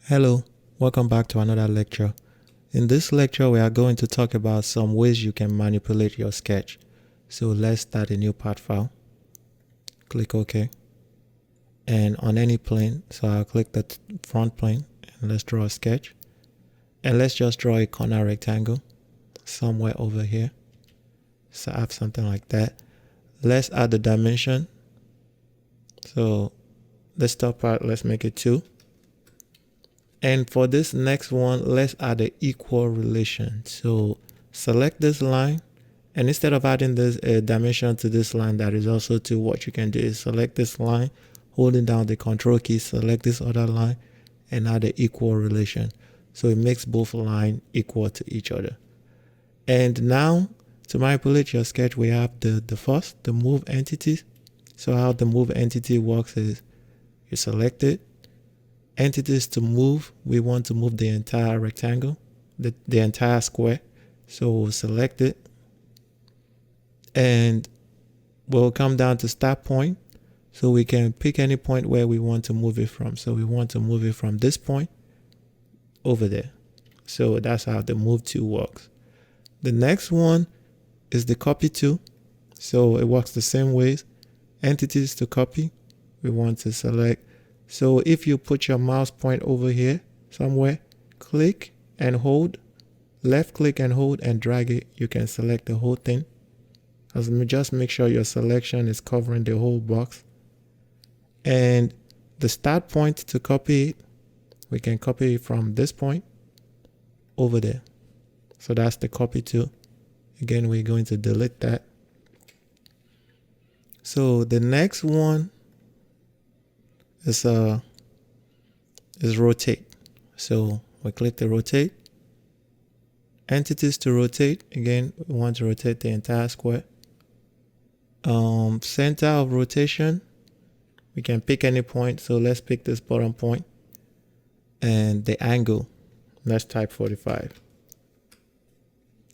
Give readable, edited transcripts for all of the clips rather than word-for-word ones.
Hello, welcome back to another lecture. In this lecture, we are going to talk about some ways you can manipulate your sketch. So let's start a new part file. Click OK. And on any plane, so I'll click the front plane and let's draw a sketch. And let's just draw a corner rectangle somewhere over here. So I have something like that. Let's add the dimension. So this top part, let's make it 2. And for this next one, let's add an equal relation. So select this line, and instead of adding this dimension to this line that is also 2, what you can do is select this line, holding down the control key, select this other line, and add an equal relation. So it makes both lines equal to each other. And now to manipulate your sketch, we have the move entities. So how the move entity works is you select it. Entities to move, we want to move the entire rectangle, the entire square. So we'll select it and we'll come down to start point. So we can pick any point where we want to move it from. So we want to move it from this point over there. So that's how the move to works. The next one is the copy to. So it works the same ways. Entities to copy, we want to select. So if you put your mouse point over here somewhere, click and hold, left click and hold and drag it, you can select the whole thing. Just make sure your selection is covering the whole box. And the start point to copy it, we can copy it from this point over there. So that's the copy to. Again, we're going to delete that. So the next one is rotate. So we click the rotate. Entities to rotate. Again, we want to rotate the entire square. Center of rotation, we can pick any point. So let's pick this bottom point. And the angle, let's type 45.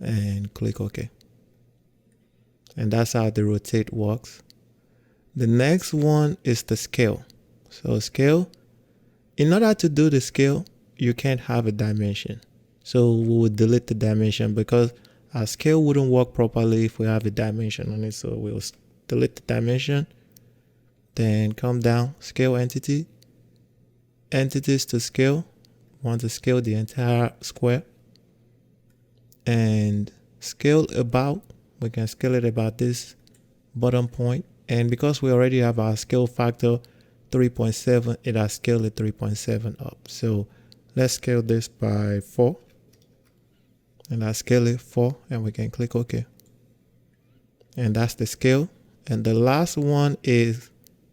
And click OK. And that's how the rotate works. The next one is the scale. So scale, in order to do the scale, you can't have a dimension. So we will delete the dimension because our scale wouldn't work properly if we have a dimension on it. So we'll delete the dimension, then come down, scale entity, entities to scale. We want to scale the entire square. And scale about, we can scale it about this bottom point. And because we already have our scale factor 3.7, it has scaled it 3.7 up. So let's scale this by 4. And I scale it 4 and we can click OK. And that's the scale. And the last one is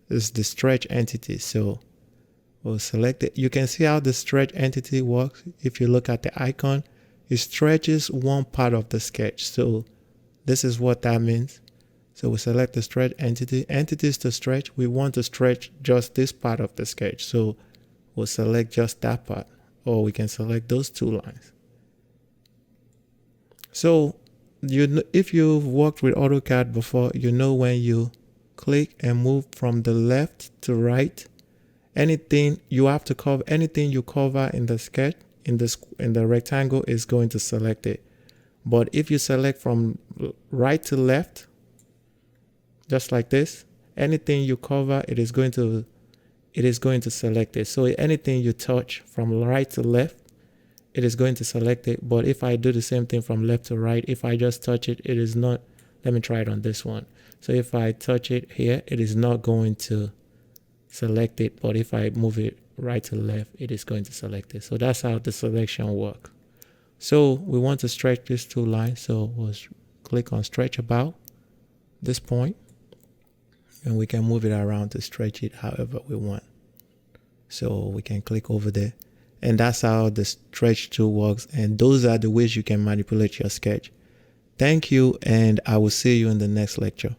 the stretch entity. So we'll select it. You can see how the stretch entity works. If you look at the icon, it stretches one part of the sketch. So this is what that means. So we select the stretch entity. Entities to stretch, we want to stretch just this part of the sketch. So we'll select just that part, or we can select those 2 lines. So if you've worked with AutoCAD before, you know when you click and move from the left to right, anything you have to cover, anything you cover in the sketch, in the rectangle is going to select it. But if you select from right to left, just like this, anything you cover, it is going to select it. So anything you touch from right to left, it is going to select it. But if I do the same thing from left to right, if I just touch it, it is not. Let me try it on this one. So if I touch it here, it is not going to select it. But if I move it right to left, it is going to select it. So that's how the selection works. So we want to stretch these 2 lines. So we'll click on stretch about this point. And we can move it around to stretch it however we want. So we can click over there. And that's how the stretch tool works. And those are the ways you can manipulate your sketch. Thank you, and I will see you in the next lecture.